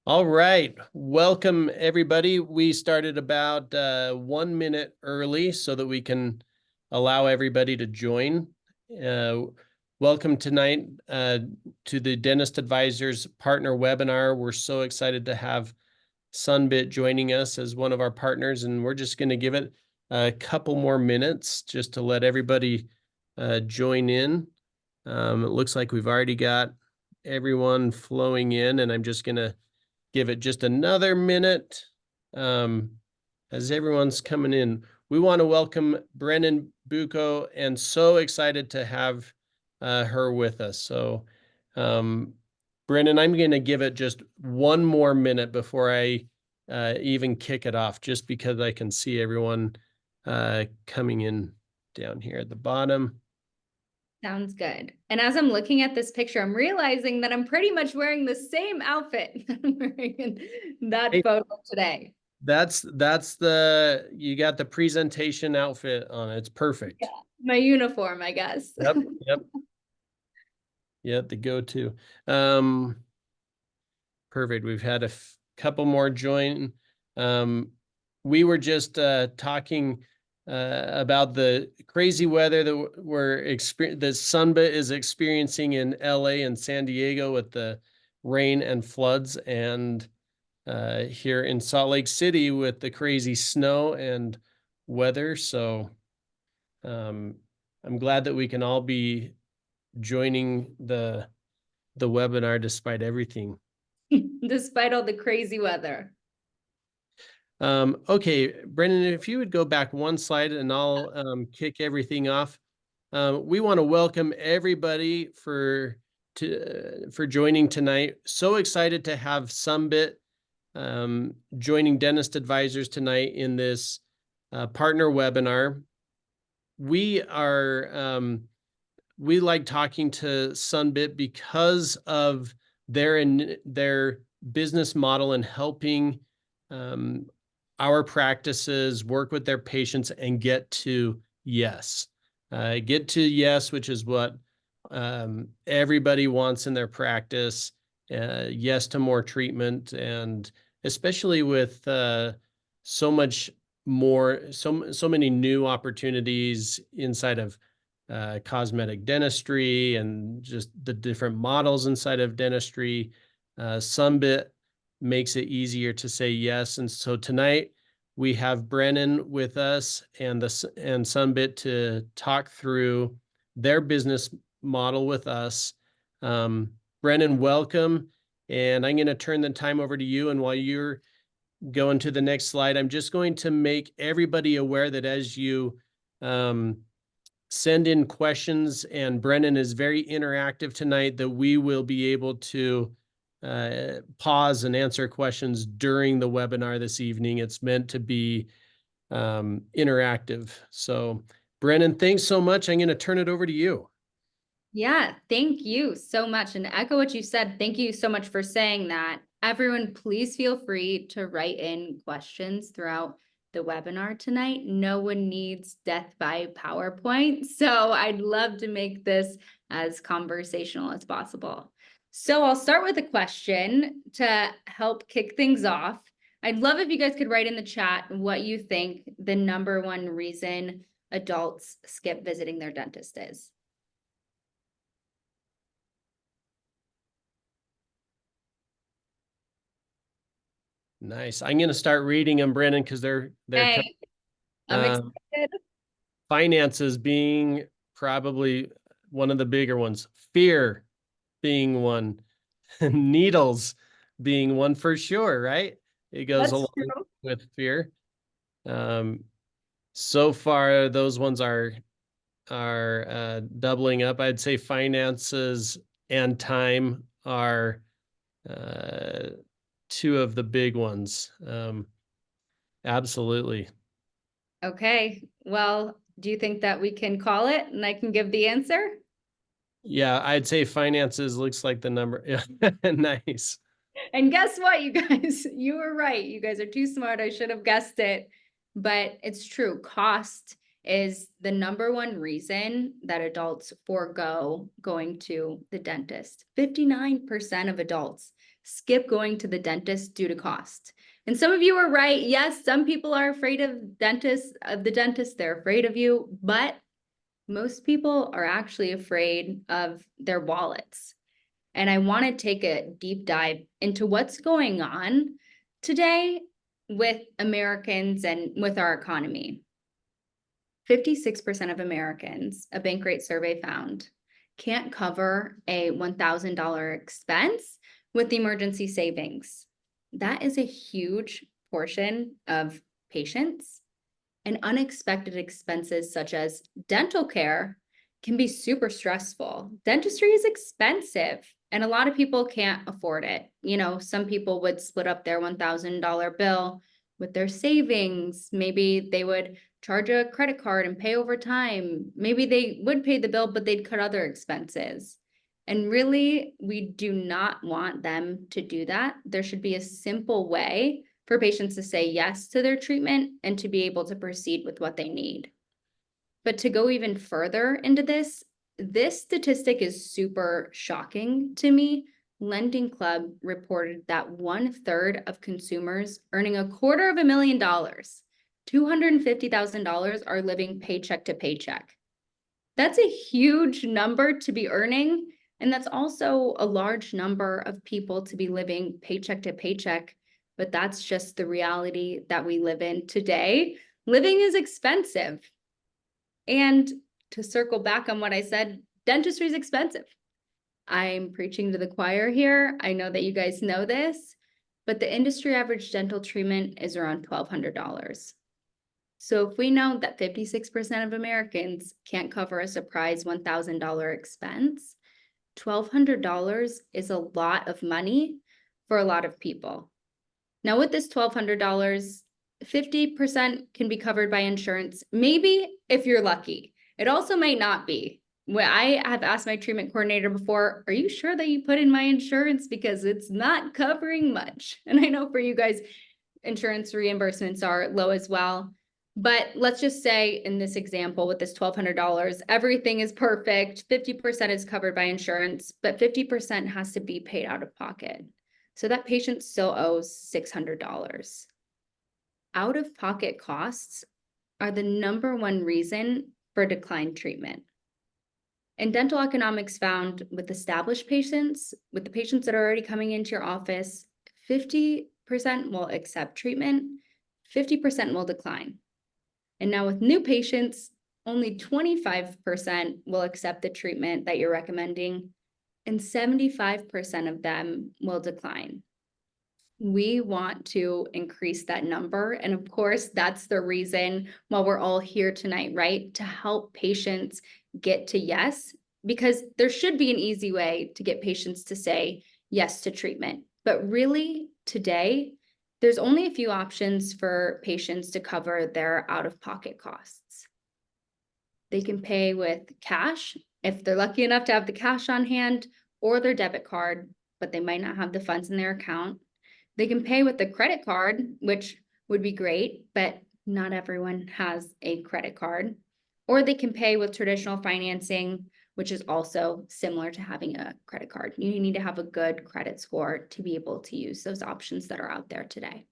All right. Welcome, everybody. We started about 1 minute early so that we can allow everybody to join. Welcome tonight to the Dentist Advisors Partner Webinar. We're so excited to have Sunbit joining us as one of our partners, and we're just going to give it a couple more minutes just to let everybody join in. It looks like we've already got everyone flowing in, and I'm just going to give it just another minute as everyone's coming in. We want to welcome Brenin Booko, and so excited to have her with us. So, Brennan, I'm going to give it just one more minute before I even kick it off, just because I can see everyone coming in down here at the bottom. Sounds good. And as I'm looking at this picture, I'm realizing that I'm pretty much wearing the same outfit that I'm wearing in that photo today. You got the presentation outfit on. It's perfect. Yeah, my uniform, I guess. Yep. Yeah, the go-to. Perfect. We've had a couple more join. We were just talking about the crazy weather that that Sunbit is experiencing in LA and San Diego with the rain and floods, and here in Salt Lake City with the crazy snow and weather. So I'm glad that we can all be joining the webinar despite everything. Despite all the crazy weather. Okay, Brendan, if you would go back one slide and I'll kick everything off. We want to welcome everybody for joining tonight. So excited to have Sunbit joining Dentist Advisors tonight in this partner webinar. We like talking to Sunbit because of their business model and helping our practices work with their patients and get to yes. Get to yes, which is what everybody wants in their practice. Yes to more treatment, and especially with so many new opportunities inside of cosmetic dentistry and just the different models inside of dentistry. Sunbit makes it easier to say yes. And so tonight we have Brenin with us and Sunbit to talk through their business model with us. Brenin, welcome. And I'm going to turn the time over to you. And while you're going to the next slide, I'm just going to make everybody aware that as you send in questions, and Brenin is very interactive tonight, that we will be able to pause and answer questions during the webinar this evening. It's meant to be interactive. So Brenin, thanks so much. I'm going to turn it over to you. Yeah, thank you so much. And echo what you said. Thank you so much for saying that. Everyone, please feel free to write in questions throughout the webinar tonight. No one needs death by PowerPoint, so I'd love to make this as conversational as possible. So I'll start with a question to help kick things off. I'd love if you guys could write in the chat what you think the #1 reason adults skip visiting their dentist is. Nice. I'm going to start reading them, Brennan, because they're Hey, I'm excited. Finances being probably one of the bigger ones. Fear being one. Needles being one for sure, right? It goes along with fear. So far, those ones are doubling up. I'd say finances and time are two of the big ones. Absolutely. Okay. Well, do you think that we can call it and I can give the answer? Yeah, I'd say finances looks like the number. Yeah, nice. And guess what, you guys? You were right. You guys are too smart. I should have guessed it. But it's true. Cost is the number one reason that adults forego going to the dentist. 59% of adults skip going to the dentist due to cost. And some of you are right. Yes, some people are afraid of the dentist. They're afraid of you, but most people are actually afraid of their wallets. And I want to take a deep dive into what's going on today with Americans and with our economy. 56% of Americans, a Bankrate survey found, can't cover a $1,000 expense with emergency savings. That is a huge portion of patients, and unexpected expenses such as dental care can be super stressful. Dentistry is expensive and a lot of people can't afford it. You know, some people would split up their $1,000 bill with their savings. Maybe they would charge a credit card and pay over time. Maybe they would pay the bill, but they'd cut other expenses. And really, we do not want them to do that. There should be a simple way for patients to say yes to their treatment and to be able to proceed with what they need. But to go even further into this statistic is super shocking to me. Lending Club reported that 1/3 of consumers earning $250,000, $250,000 are living paycheck to paycheck. That's a huge number to be earning. And that's also a large number of people to be living paycheck to paycheck. But that's just the reality that we live in today. Living is expensive. And to circle back on what I said, dentistry is expensive. I'm preaching to the choir here. I know that you guys know this, but the industry average dental treatment is around $1,200. So if we know that 56% of Americans can't cover a surprise $1,000 expense, $1,200 is a lot of money for a lot of people. Now with this $1,200, 50% can be covered by insurance, maybe if you're lucky. It also might not be. When I have asked my treatment coordinator before, are you sure that you put in my insurance? Because it's not covering much. And I know for you guys, insurance reimbursements are low as well. But let's just say in this example with this $1,200, everything is perfect. 50% is covered by insurance, but 50% has to be paid out of pocket. So that patient still owes $600. Out-of-pocket costs are the number one reason for declined treatment. And dental economics found with established patients, with the patients that are already coming into your office, 50% will accept treatment, 50% will decline. And now with new patients, only 25% will accept the treatment that you're recommending, and 75% of them will decline. We want to increase that number. And of course, that's the reason why we're all here tonight, right? To help patients get to yes, because there should be an easy way to get patients to say yes to treatment. But really, today, there's only a few options for patients to cover their out-of-pocket costs. They can pay with cash, if they're lucky enough to have the cash on hand, or their debit card, but they might not have the funds in their account. They can pay with the credit card, which would be great, but not everyone has a credit card. Or they can pay with traditional financing, which is also similar to having a credit card. You need to have a good credit score to be able to use those options that are out there today.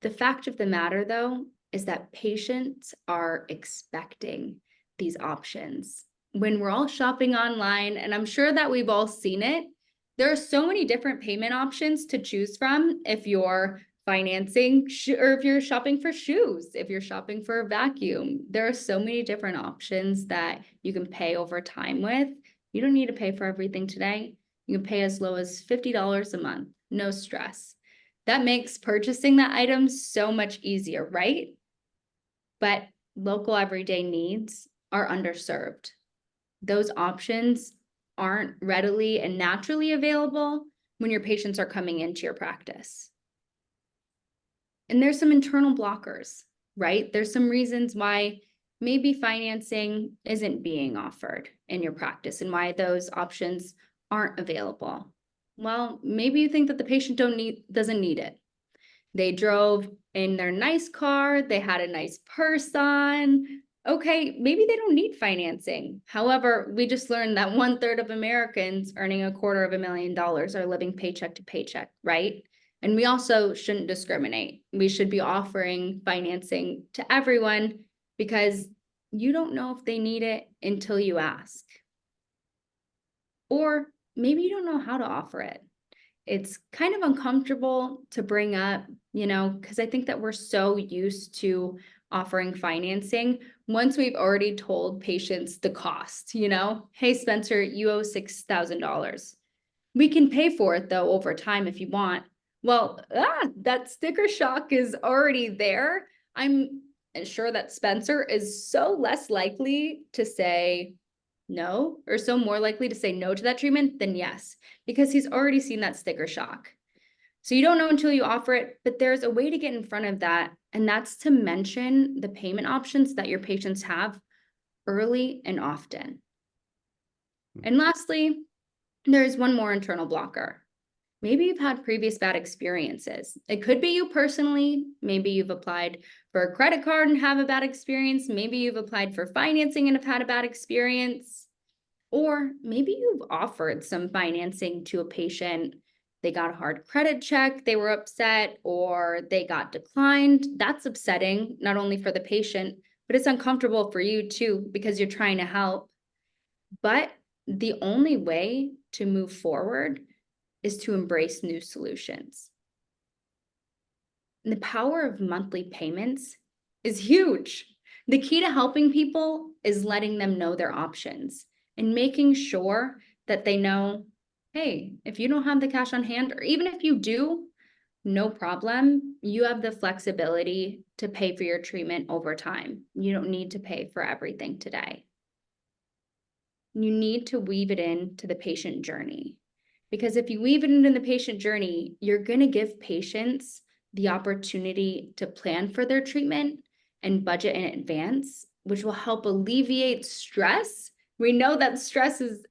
The fact of the matter, though, is that patients are expecting these options. When we're all shopping online, and I'm sure that we've all seen it, there are so many different payment options to choose from if you're financing or if you're shopping for shoes, if you're shopping for a vacuum. There are so many different options that you can pay over time with. You don't need to pay for everything today. You can pay as low as $50 a month, no stress. That makes purchasing that item so much easier, right? But local everyday needs are underserved. Those options aren't readily and naturally available when your patients are coming into your practice. And there's some internal blockers, right? There's some reasons why maybe financing isn't being offered in your practice and why those options aren't available. Well, maybe you think that the patient doesn't need it. They drove in their nice car, they had a nice purse on. Okay, maybe they don't need financing. However, we just learned that 1/3 of Americans earning $250,000 are living paycheck to paycheck, right? And we also shouldn't discriminate. We should be offering financing to everyone because you don't know if they need it until you ask. Or maybe you don't know how to offer it. It's kind of uncomfortable to bring up, because I think that we're so used to offering financing once we've already told patients the cost, hey, Spencer, you owe $6,000. We can pay for it though over time if you want. Well, that sticker shock is already there. I'm sure that Spencer is so less likely to say no, or so more likely to say no to that treatment than yes, because he's already seen that sticker shock. So you don't know until you offer it, but there's a way to get in front of that, and that's to mention the payment options that your patients have early and often. And lastly, there's one more internal blocker. Maybe you've had previous bad experiences. It could be you personally. Maybe you've applied for a credit card and have a bad experience. Maybe you've applied for financing and have had a bad experience. Or maybe you've offered some financing to a patient. They got a hard credit check, they were upset, or they got declined. That's upsetting, not only for the patient, but it's uncomfortable for you too, because you're trying to help. But the only way to move forward is to embrace new solutions. And the power of monthly payments is huge. The key to helping people is letting them know their options and making sure that they know, hey, if you don't have the cash on hand, or even if you do, no problem. You have the flexibility to pay for your treatment over time. You don't need to pay for everything today. You need to weave it into the patient journey. Because if you weave it into the patient journey, you're going to give patients the opportunity to plan for their treatment and budget in advance, which will help alleviate stress. We know that stress is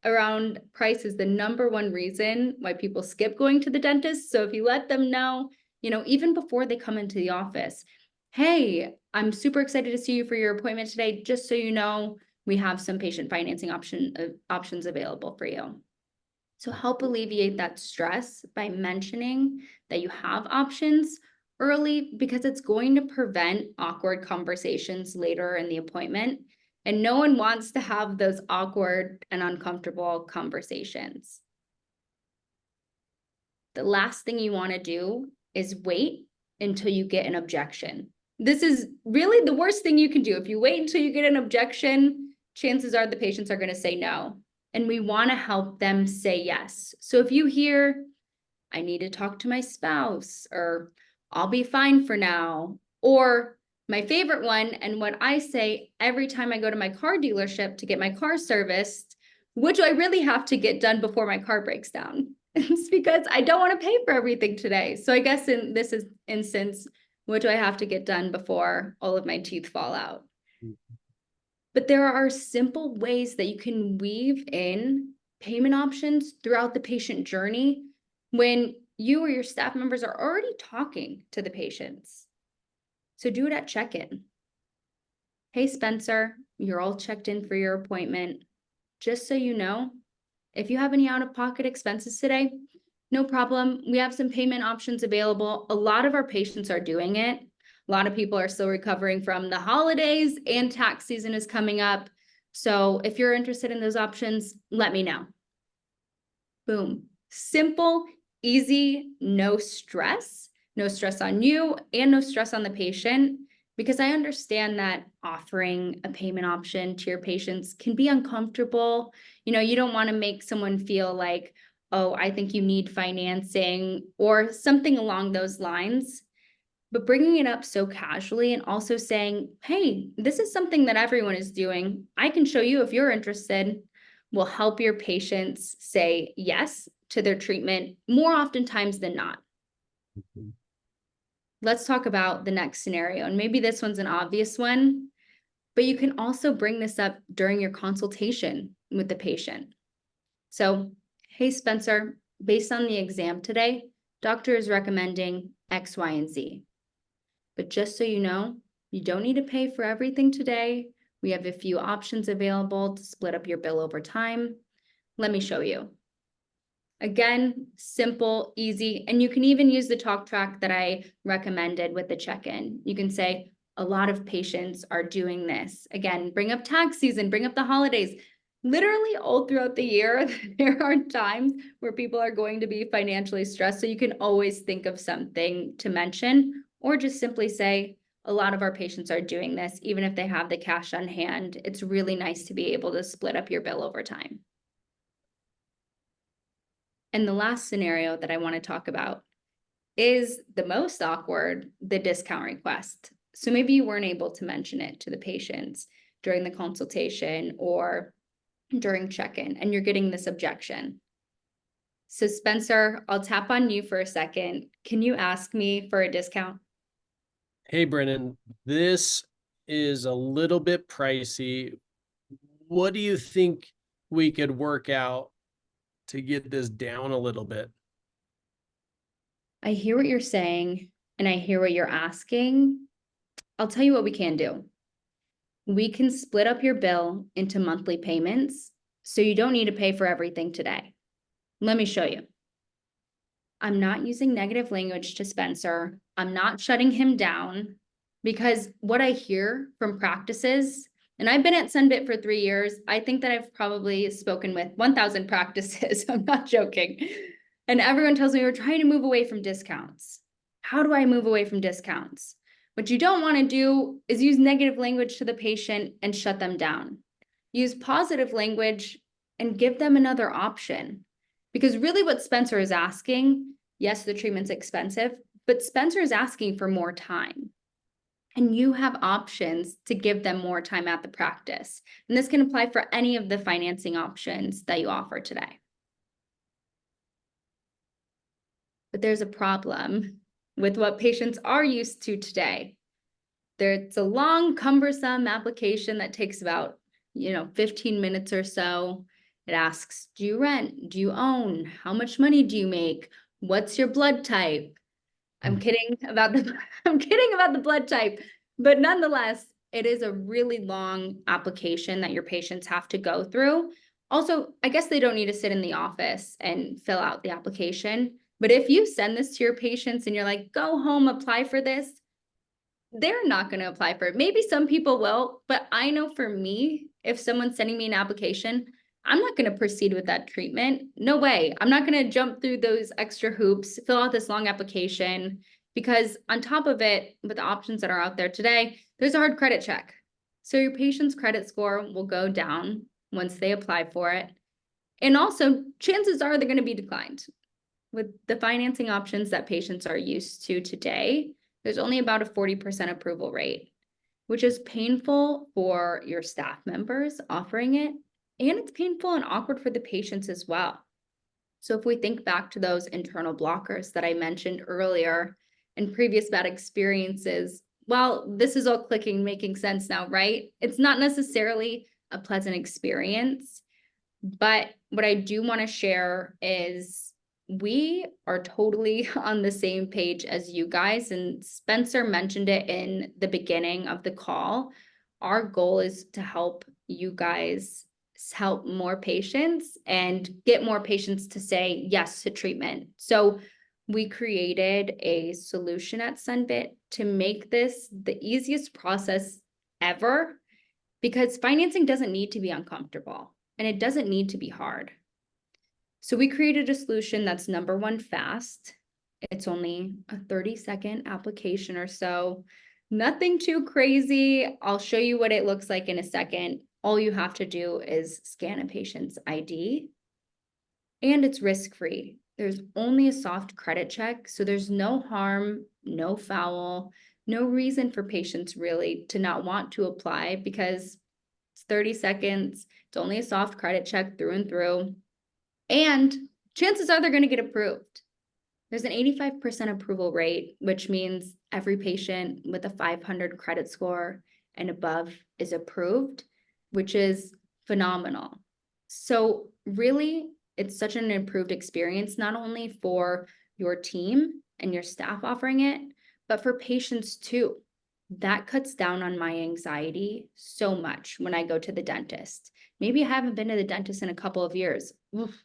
around price is the #1 reason why people skip going to the dentist. So if you let them know, even before they come into the office, hey, I'm super excited to see you for your appointment today. Just so you know, we have some patient financing options available for you. So help alleviate that stress by mentioning that you have options early, because it's going to prevent awkward conversations later in the appointment. And no one wants to have those awkward and uncomfortable conversations. The last thing you want to do is wait until you get an objection. This is really the worst thing you can do. If you wait until you get an objection, chances are the patients are going to say no. And we want to help them say yes. So if you hear, I need to talk to my spouse, or I'll be fine for now, or my favorite one, and what I say every time I go to my car dealership to get my car serviced, what do I really have to get done before my car breaks down? It's because I don't want to pay for everything today. So I guess in this instance, what do I have to get done before all of my teeth fall out? But there are simple ways that you can weave in payment options throughout the patient journey when you or your staff members are already talking to the patients. So do it at check-in. Hey, Spencer, you're all checked in for your appointment. Just so you know, if you have any out-of-pocket expenses today, no problem. We have some payment options available. A lot of our patients are doing it. A lot of people are still recovering from the holidays, and tax season is coming up. So if you're interested in those options, let me know. Boom. Simple, easy, no stress on you and no stress on the patient, because I understand that offering a payment option to your patients can be uncomfortable. You don't want to make someone feel like, oh, I think you need financing or something along those lines. But bringing it up so casually and also saying, hey, this is something that everyone is doing. I can show you if you're interested, will help your patients say yes to their treatment more oftentimes than not. Mm-hmm. Let's talk about the next scenario. And maybe this one's an obvious one, but you can also bring this up during your consultation with the patient. So, hey, Spencer, based on the exam today, doctor is recommending X, Y, and Z. But just so you know, you don't need to pay for everything today. We have a few options available to split up your bill over time. Let me show you. Again, simple, easy, and you can even use the talk track that I recommended with the check-in. You can say, a lot of patients are doing this. Again, bring up tax season, bring up the holidays. Literally all throughout the year, there are times where people are going to be financially stressed. So you can always think of something to mention, or just simply say, a lot of our patients are doing this, even if they have the cash on hand. It's really nice to be able to split up your bill over time. And the last scenario that I want to talk about is the most awkward, the discount request. So maybe you weren't able to mention it to the patients during the consultation or during check-in, and you're getting this objection. So Spencer, I'll tap on you for a second. Can you ask me for a discount? Hey, Brennan, this is a little bit pricey. What do you think we could work out to get this down a little bit? I hear what you're saying, and I hear what you're asking. I'll tell you what we can do. We can split up your bill into monthly payments, so you don't need to pay for everything today. Let me show you. I'm not using negative language to Spencer. I'm not shutting him down, because what I hear from practices, and I've been at Sunbit for 3 years, I think that I've probably spoken with 1,000 practices. I'm not joking. And everyone tells me we're trying to move away from discounts. How do I move away from discounts? What you don't want to do is use negative language to the patient and shut them down. Use positive language and give them another option. Because really what Spencer is asking, yes, the treatment's expensive, but Spencer is asking for more time. And you have options to give them more time at the practice. And this can apply for any of the financing options that you offer today. But there's a problem with what patients are used to today. It's a long, cumbersome application that takes about 15 minutes or so. It asks, do you rent? Do you own? How much money do you make? What's your blood type? I'm kidding about the blood type, but nonetheless, it is a really long application that your patients have to go through. Also, I guess they don't need to sit in the office and fill out the application. But if you send this to your patients and you're like, go home, apply for this, they're not going to apply for it. Maybe some people will, but I know for me, if someone's sending me an application, I'm not going to proceed with that treatment. No way. I'm not going to jump through those extra hoops, fill out this long application, because on top of it, with the options that are out there today, there's a hard credit check. So your patient's credit score will go down once they apply for it. And also, chances are they're going to be declined. With the financing options that patients are used to today, there's only about a 40% approval rate, which is painful for your staff members offering it, and it's painful and awkward for the patients as well. So if we think back to those internal blockers that I mentioned earlier and previous bad experiences, well, this is all clicking, making sense now, right? It's not necessarily a pleasant experience, but what I do want to share is we are totally on the same page as you guys. And Spencer mentioned it in the beginning of the call. Our goal is to help you guys help more patients and get more patients to say yes to treatment. So we created a solution at Sunbit to make this the easiest process ever, because financing doesn't need to be uncomfortable and it doesn't need to be hard. So we created a solution that's number one, fast. It's only a 30-second application or so. Nothing too crazy. I'll show you what it looks like in a second. All you have to do is scan a patient's ID, and it's risk-free. There's only a soft credit check, so there's no harm, no foul, no reason for patients really to not want to apply, because it's 30 seconds. It's only a soft credit check through and through. And chances are they're going to get approved. There's an 85% approval rate, which means every patient with a 500 credit score and above is approved, which is phenomenal. So really, it's such an improved experience, not only for your team and your staff offering it, but for patients too. That cuts down on my anxiety so much when I go to the dentist. Maybe I haven't been to the dentist in a couple of years. Oof.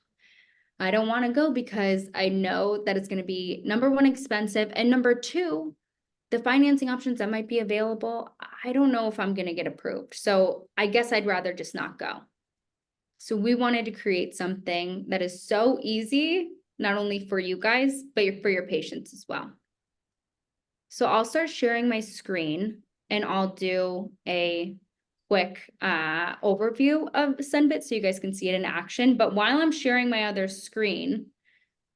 I don't want to go because I know that it's going to be, number one, expensive, and number two, the financing options that might be available, I don't know if I'm going to get approved. So I guess I'd rather just not go. So we wanted to create something that is so easy, not only for you guys, but for your patients as well. So I'll start sharing my screen and I'll do a quick overview of Sunbit so you guys can see it in action. But while I'm sharing my other screen,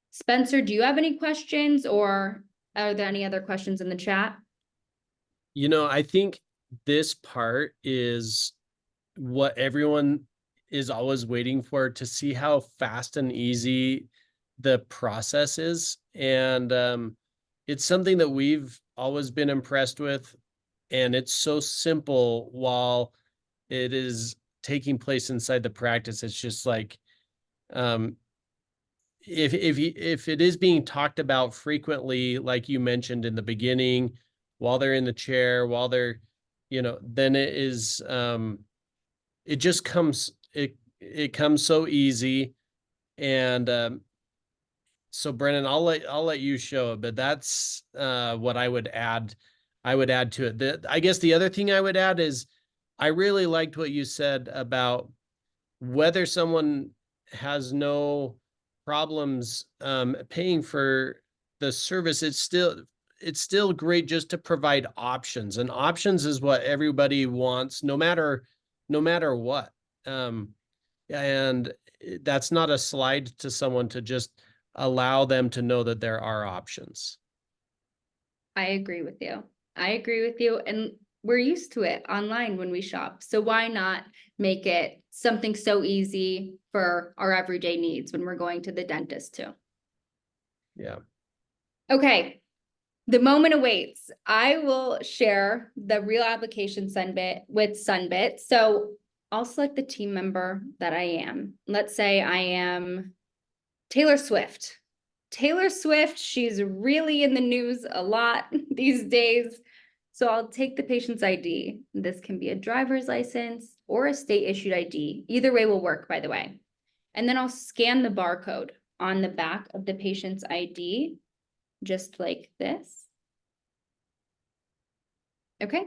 Spencer, do you have any questions, or are there any other questions in the chat? I think this part is what everyone is always waiting for, to see how fast and easy the process is. And it's something that we've always been impressed with. And it's so simple while it is taking place inside the practice. It's just like, if it is being talked about frequently, like you mentioned in the beginning, while they're in the chair, while they're, then it is, it just comes, it comes so easy. And so Brennan, I'll let you show it, but that's what I would add to it. I guess the other thing I would add is, I really liked what you said about whether someone has no problems paying for the service. It's still great just to provide options, and options is what everybody wants, no matter what. And that's not a slide to someone, to just allow them to know that there are options. I agree with you. And we're used to it online when we shop. So why not make it something so easy for our everyday needs when we're going to the dentist too? Yeah. Okay. The moment awaits. I will share the real application Sunbit with Sunbit. So I'll select the team member that I am. Let's say I am Taylor Swift. Taylor Swift, she's really in the news a lot these days. So I'll take the patient's ID. This can be a driver's license or a state issued ID. Either way will work, by the way. And then I'll scan the barcode on the back of the patient's ID, just like this. Okay.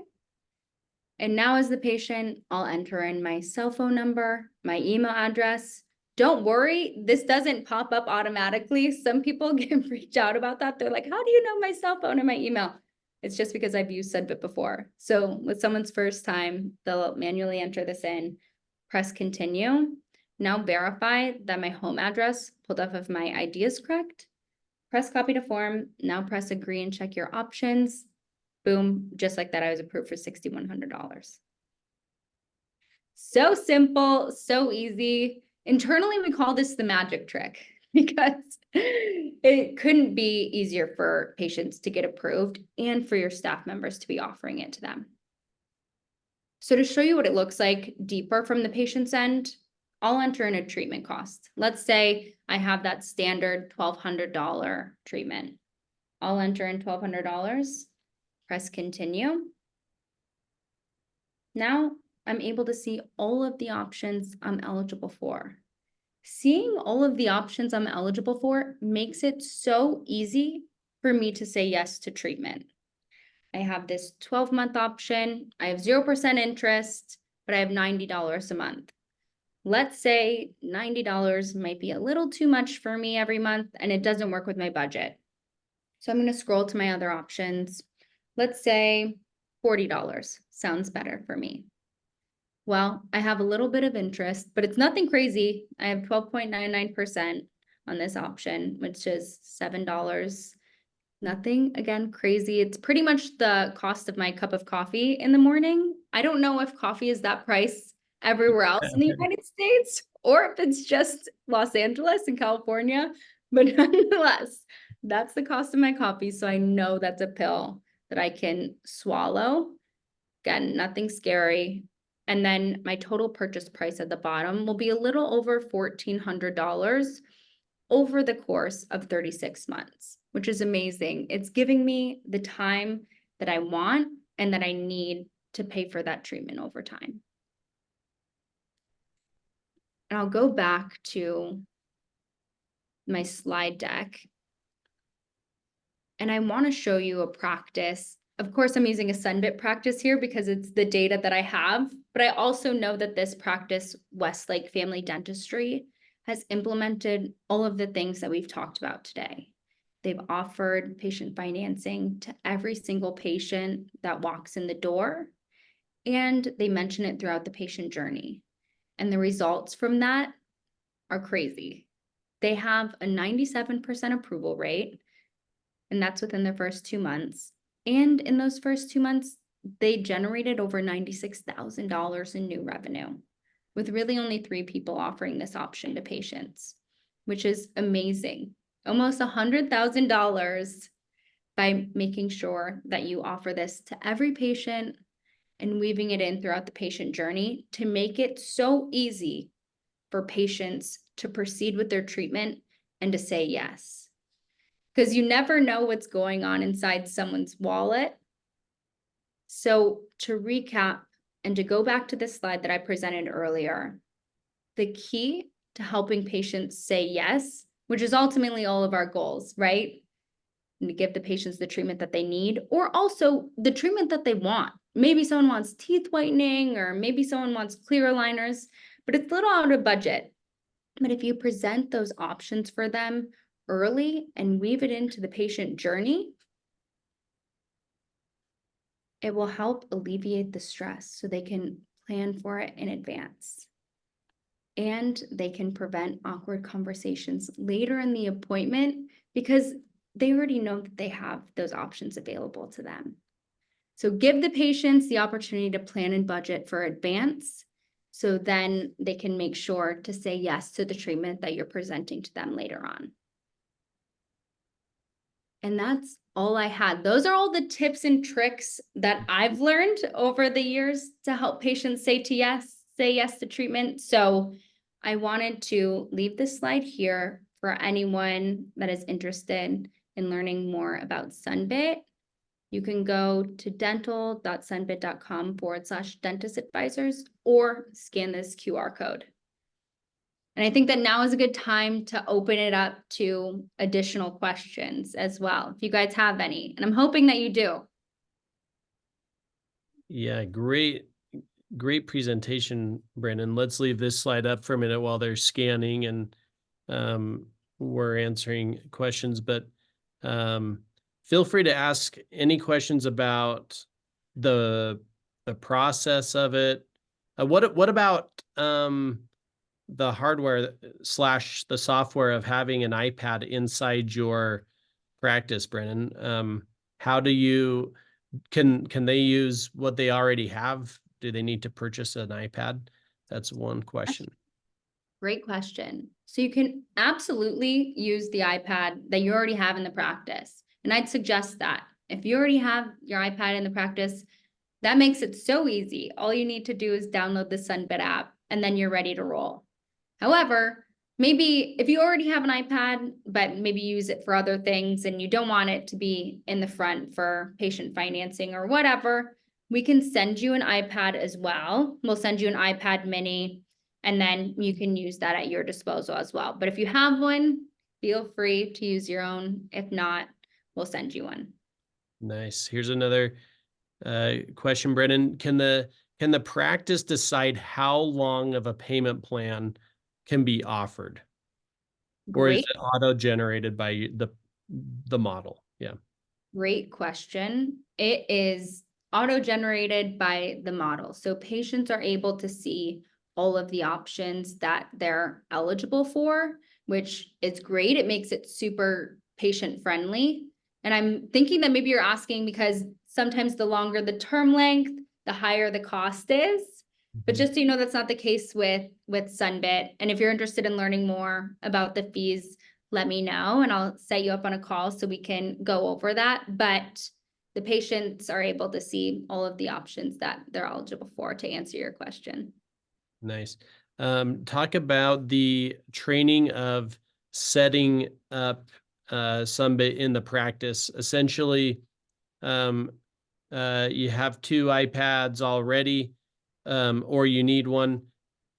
And now as the patient, I'll enter in my cell phone number, my email address. Don't worry, this doesn't pop up automatically. Some people get freaked out about that. They're like, how do you know my cell phone and my email? It's just because I've used Sunbit before. So with someone's first time, they'll manually enter this in, press continue. Now verify that my home address pulled off of my ID is correct. Press copy to form. Now press agree and check your options. Boom, just like that, I was approved for $6,100. So simple, so easy. Internally, we call this the magic trick because it couldn't be easier for patients to get approved and for your staff members to be offering it to them. So to show you what it looks like deeper from the patient's end, I'll enter in a treatment cost. Let's say I have that standard $1,200 treatment. I'll enter in $1,200, press continue. Now I'm able to see all of the options I'm eligible for. Seeing all of the options I'm eligible for makes it so easy for me to say yes to treatment. I have this 12-month option. I have 0% interest, but I have $90 a month. Let's say $90 might be a little too much for me every month, and it doesn't work with my budget. So I'm going to scroll to my other options. Let's say $40 sounds better for me. Well, I have a little bit of interest, but it's nothing crazy. I have 12.99% on this option, which is $7. Nothing, again, crazy. It's pretty much the cost of my cup of coffee in the morning. I don't know if coffee is that price everywhere else in the United States, or if it's just Los Angeles and California, but nonetheless, that's the cost of my coffee. So I know that's a pill that I can swallow. Again, nothing scary. And then my total purchase price at the bottom will be a little over $1,400. over the course of 36 months, which is amazing. It's giving me the time that I want and that I need to pay for that treatment over time. And I'll go back to my slide deck. And I want to show you a practice. Of course, I'm using a Sunbit practice here because it's the data that I have, but I also know that this practice, Westlake Family Dentistry, has implemented all of the things that we've talked about today. They've offered patient financing to every single patient that walks in the door, and they mention it throughout the patient journey. And the results from that are crazy. They have a 97% approval rate, and that's within their first 2 months. And in those first 2 months, they generated over $96,000 in new revenue, with really only 3 people offering this option to patients, which is amazing. Almost $100,000 by making sure that you offer this to every patient and weaving it in throughout the patient journey to make it so easy for patients to proceed with their treatment and to say yes. Because you never know what's going on inside someone's wallet. So to recap and to go back to the slide that I presented earlier, the key to helping patients say yes, which is ultimately all of our goals, right? And to give the patients the treatment that they need, or also the treatment that they want. Maybe someone wants teeth whitening, or maybe someone wants clear aligners, but it's a little out of budget. But if you present those options for them early and weave it into the patient journey, it will help alleviate the stress so they can plan for it in advance. And they can prevent awkward conversations later in the appointment because they already know that they have those options available to them. So give the patients the opportunity to plan and budget for advance, so then they can make sure to say yes to the treatment that you're presenting to them later on. And that's all I had. Those are all the tips and tricks that I've learned over the years to help patients say yes to treatment. So I wanted to leave this slide here for anyone that is interested in learning more about Sunbit. You can go to dental.sunbit.com/dentist advisors or scan this QR code. And I think that now is a good time to open it up to additional questions as well, if you guys have any, and I'm hoping that you do. Yeah, great presentation, Brandon. Let's leave this slide up for a minute while they're scanning and we're answering questions, but feel free to ask any questions about the process of it. What about the hardware / the software of having an iPad inside your practice, Brennan? How do you can they use what they already have? Do they need to purchase an iPad? That's one question. Great question. So you can absolutely use the iPad that you already have in the practice. And I'd suggest that if you already have your iPad in the practice, that makes it so easy. All you need to do is download the Sunbit app and then you're ready to roll. However, maybe if you already have an iPad, but maybe use it for other things and you don't want it to be in the front for patient financing or whatever, we can send you an iPad as well. We'll send you an iPad mini, and then you can use that at your disposal as well. But if you have one, feel free to use your own. If not, we'll send you one. Nice. Here's another question, Brennan. Can the practice decide how long of a payment plan can be offered? Or is it auto-generated by the model? Yeah. Great question. It is auto-generated by the model. So patients are able to see all of the options that they're eligible for, which is great. It makes it super patient-friendly. And I'm thinking that maybe you're asking because sometimes the longer the term length, the higher the cost is. But just so you know, that's not the case with Sunbit. And if you're interested in learning more about the fees, let me know and I'll set you up on a call so we can go over that. But the patients are able to see all of the options that they're eligible for to answer your question. Nice. Talk about the training of setting up Sunbit in the practice. Essentially, you have 2 iPads already, or you need one.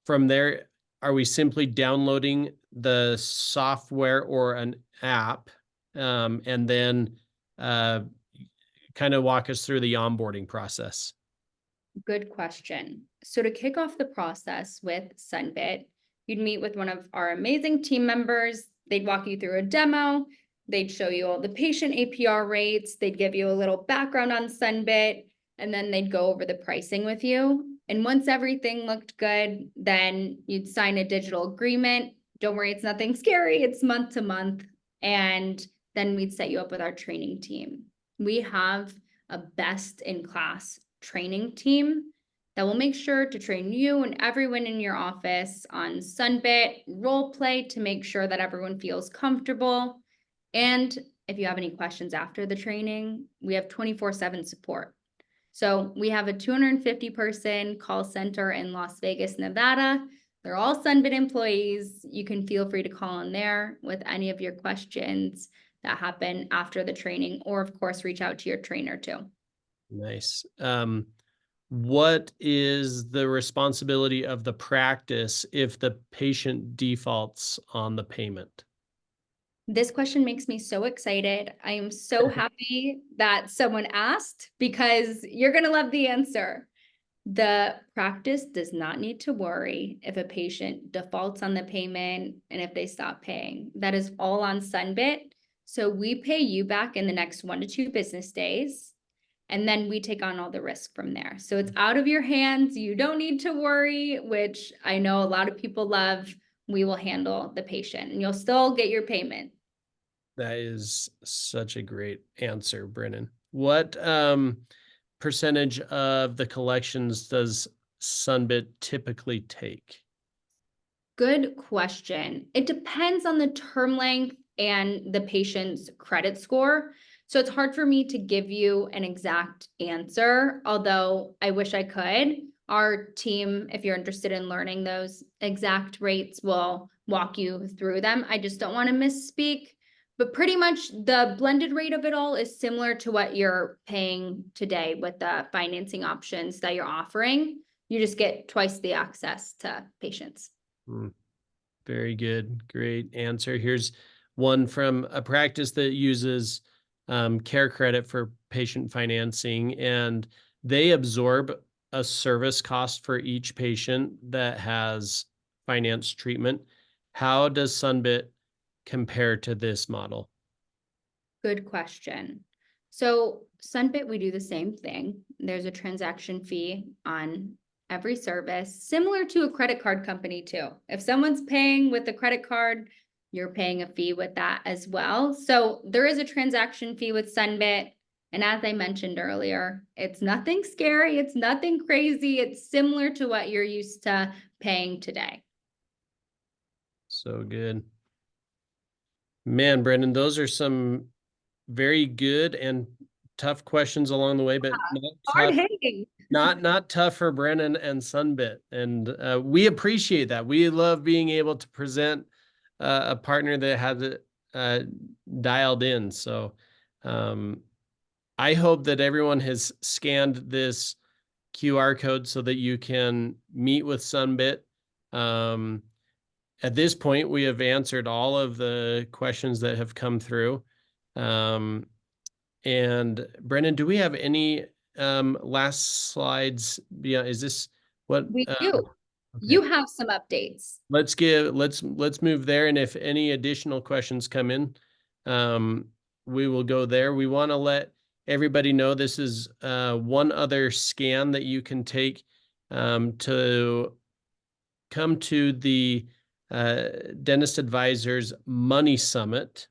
From there, are we simply downloading the software or an app, and then kind of walk us through the onboarding process? Good question. So to kick off the process with Sunbit, you'd meet with one of our amazing team members. They'd walk you through a demo. They'd show you all the patient APR rates. They'd give you a little background on Sunbit, and then they'd go over the pricing with you. And once everything looked good, then you'd sign a digital agreement. Don't worry, it's nothing scary. It's month to month. And then we'd set you up with our training team. We have a best-in-class training team that will make sure to train you and everyone in your office on Sunbit role play to make sure that everyone feels comfortable. And if you have any questions after the training, we have 24/7 support. So we have a 250-person call center in Las Vegas, Nevada. They're all Sunbit employees. You can feel free to call in there with any of your questions that happen after the training, or of course, reach out to your trainer too. Nice. What is the responsibility of the practice if the patient defaults on the payment? This question makes me so excited. I am so happy that someone asked because you're going to love the answer. The practice does not need to worry if a patient defaults on the payment and if they stop paying. That is all on Sunbit. So we pay you back in the next 1 to 2 business days, and then we take on all the risk from there. So it's out of your hands. You don't need to worry, which I know a lot of people love. We will handle the patient and you'll still get your payment. That is such a great answer, Brennan. What percentage of the collections does Sunbit typically take? Good question. It depends on the term length and the patient's credit score. So it's hard for me to give you an exact answer, although I wish I could. Our team, if you're interested in learning those exact rates, will walk you through them. I just don't want to misspeak. But pretty much the blended rate of it all is similar to what you're paying today with the financing options that you're offering. You just get twice the access to patients. Very good. Great answer. Here's one from a practice that uses care credit for patient financing, and they absorb a service cost for each patient that has finance treatment. How does Sunbit compare to this model? Good question. So Sunbit, we do the same thing. There's a transaction fee on every service, similar to a credit card company too. If someone's paying with a credit card, you're paying a fee with that as well. So there is a transaction fee with Sunbit. And as I mentioned earlier, it's nothing scary. It's nothing crazy. It's similar to what you're used to paying today. So good. Man, Brendan, those are some very good and tough questions along the way, but not Hard tough, hitting. not tough for Brennan and Sunbit. And we appreciate that. We love being able to present a partner that has it dialed in. So I hope that everyone has scanned this QR code so that you can meet with Sunbit. At this point, we have answered all of the questions that have come through. And Brennan, do we have any last slides? Yeah, is this what We do. okay. You have some updates. Let's move there. And if any additional questions come in, we will go there. We want to let everybody know this is one other scan that you can take to come to the Dentist Advisors Money Summit.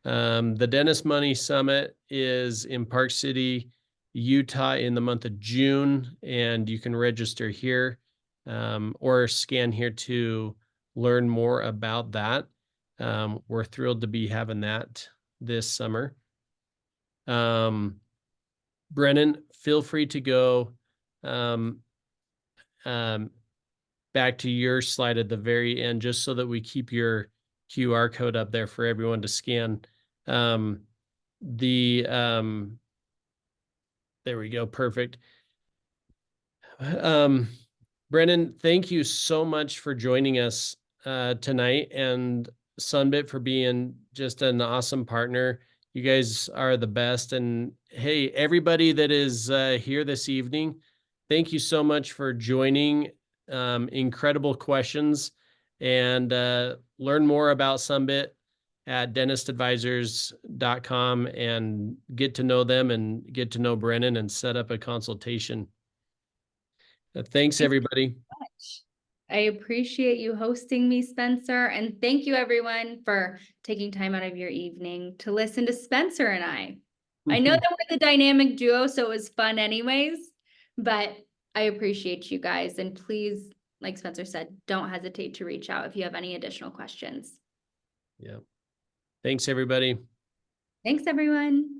The Dentist Money Summit is in Park City, Utah in the month of June, and you can register here or scan here to learn more about that. We're thrilled to be having that this summer. Brennan, feel free to go back to your slide at the very end, just so that we keep your QR code up there for everyone to scan. There we go. Perfect. Brenin, thank you so much for joining us tonight, and Sunbit for being just an awesome partner. You guys are the best. And hey, everybody that is here this evening, thank you so much for joining. Incredible questions, and learn more about Sunbit at dentistadvisors.com and get to know them and get to know Brenin and set up a consultation. Thanks, everybody. Much. I appreciate you hosting me, Spencer, and thank you everyone for taking time out of your evening to listen to Spencer and I. I know that we're the dynamic duo, so it was fun anyways, but I appreciate you guys, and please, like Spencer said, don't hesitate to reach out if you have any additional questions. Yeah. Thanks, everybody. Thanks, everyone.